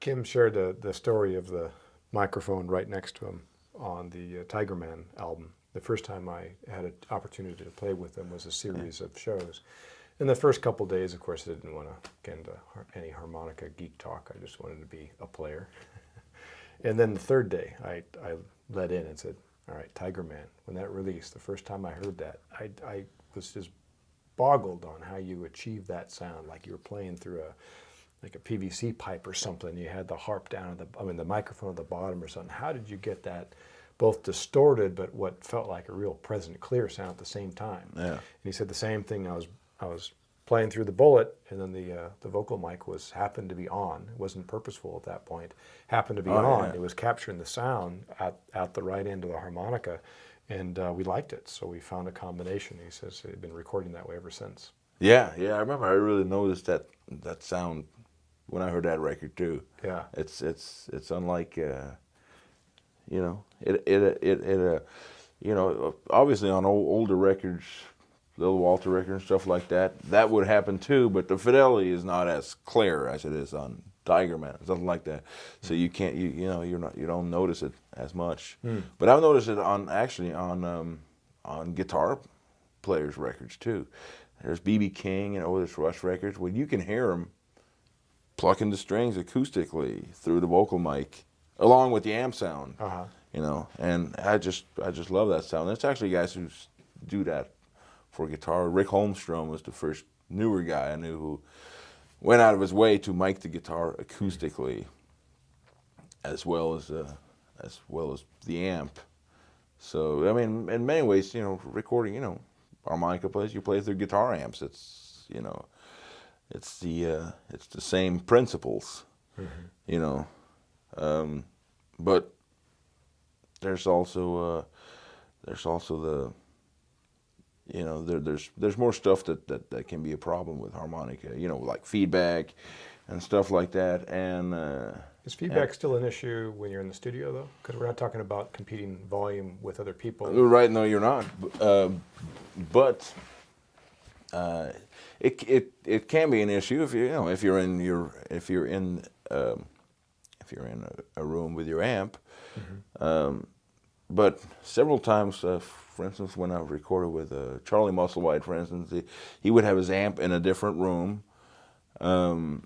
Kim shared the story of the microphone right next to him on the Tiger Man album. The first time I had an opportunity to play with them was a series of shows. In the first couple days, of course, I didn't want to get into any harmonica geek talk. I just wanted to be a player. And then the third day, I let in and said, all right, Tiger Man. When that released, the first time I heard that, I was just boggled on how you achieved that sound, like you were playing through like a PVC pipe or something. You had the harp down at the microphone at the bottom or something. How did you get that both distorted but what felt like a real present, clear sound at the same time? Yeah. And he said the same thing. I was playing through the bullet, and then the vocal mic happened to be on. It wasn't purposeful at that point. Happened to be on. Yeah. It was capturing the sound at the right end of the harmonica, and we liked it. So we found a combination. He says he'd been recording that way ever since. Yeah. I remember I really noticed that sound when I heard that record too. Yeah. It's unlike obviously on older records, Little Walter record and stuff like that, that would happen too, but the fidelity is not as clear as it is on Tiger Man, something like that. So you can't, you don't notice it as much. But I've noticed it on guitar players' records too. There's B.B. King and Otis Rush records where you can hear them plucking the strings acoustically through the vocal mic, along with the amp sound. And I just love that sound. There's actually guys who do that for guitar. Rick Holmstrom was the first newer guy I knew who went out of his way to mic the guitar acoustically, as well as the amp. So I mean, in many ways, recording, harmonica plays, you play through guitar amps. It's it's the same principles, but there's also the there's more stuff that can be a problem with harmonica, like feedback and stuff like that. And is feedback still an issue when you're in the studio, though? Because we're not talking about competing volume with other people. Right? No, you're not. But it can be an issue if you're in a room with your amp. But several times, for instance, when I recorded with Charlie Musselwhite, for instance, he would have his amp in a different room, and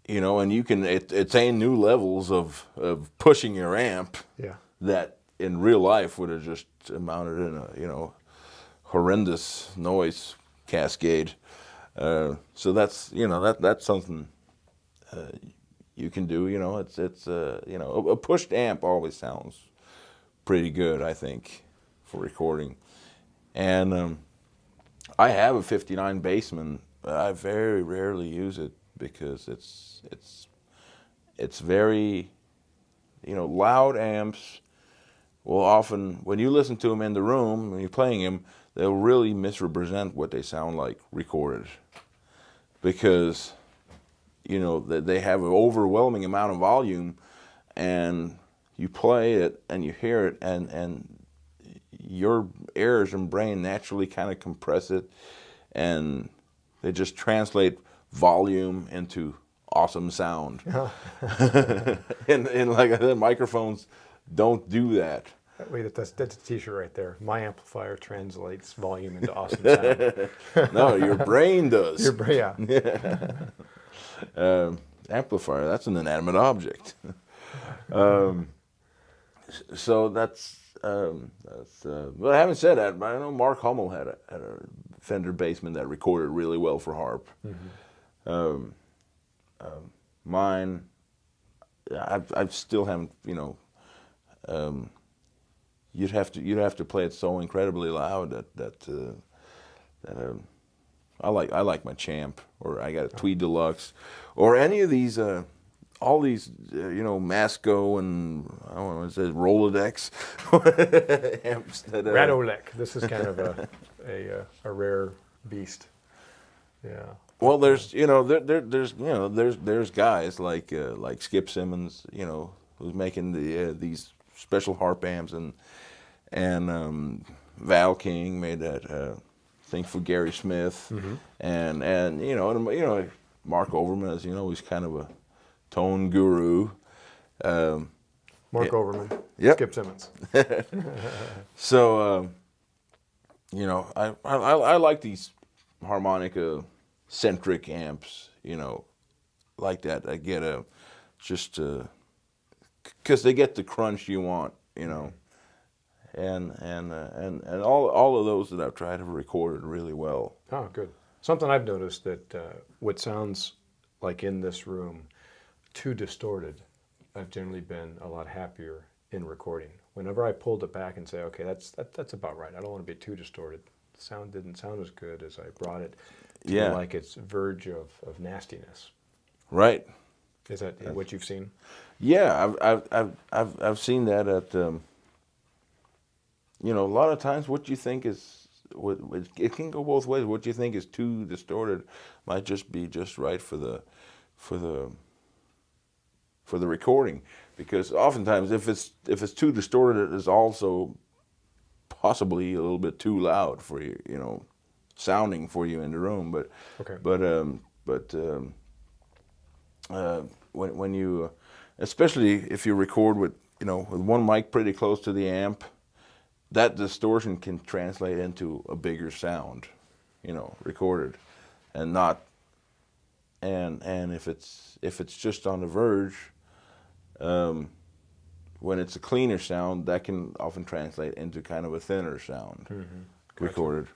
you can attain new levels of pushing your amp that in real life would have just amounted in a horrendous noise cascade. So that's that's something you can do. A pushed amp always sounds pretty good, I think, for recording. And I have a 59 Bassman, but I very rarely use it because it's very, loud amps will often, when you listen to them in the room, when you're playing them, they'll really misrepresent what they sound like recorded, because they have an overwhelming amount of volume, and you play it and you hear it, and your ears and brain naturally kind of compress it, and they just translate volume into awesome sound. and like I said, microphones don't do that. Wait, that's a t-shirt right there. My amplifier translates volume into awesome sound. No, your brain does. Your brain, yeah. Amplifier, that's an inanimate object. So that's but having said that, I know Mark Hummel had a Fender Bassman that recorded really well for harp. Mine, I still haven't, you'd have to play it so incredibly loud that I like my Champ, or I got a Tweed Deluxe, or any of these all these Masco and I don't know what it says, Rolodex amps that Radolec. This is kind of a rare beast. Yeah. Well, there's there's guys like Skip Simmons, who's making these special harp amps, and Val King made that thing for Gary Smith, and Mark Overman, as he's kind of a tone guru. Mark Overman, Yep. Skip Simmons. So, you know, I like these harmonica centric amps, you know, like that. I get just because they get the crunch you want, you know, and all of those that I've tried have recorded really well. Oh, good. Something I've noticed that what sounds like in this room too distorted, I've generally been a lot happier in recording. Whenever I pulled it back and say, okay, that's about right. I don't want to be too distorted. The sound didn't sound as good as I brought it to Yeah. like its verge of nastiness. Right. Is that what you've seen? Yeah, I've seen that at you know, a lot of times what you think is it can go both ways. What you think is too distorted might just be just right for the recording, because oftentimes if it's too distorted, it is also possibly a little bit too loud for you, you know, sounding for you in the room. But Okay. when you, especially if you record with, you know, with one mic pretty close to the amp, that distortion can translate into a bigger sound, you know, recorded, and not, and if it's just on the verge, when it's a cleaner sound, that can often translate into kind of a thinner sound, recorded.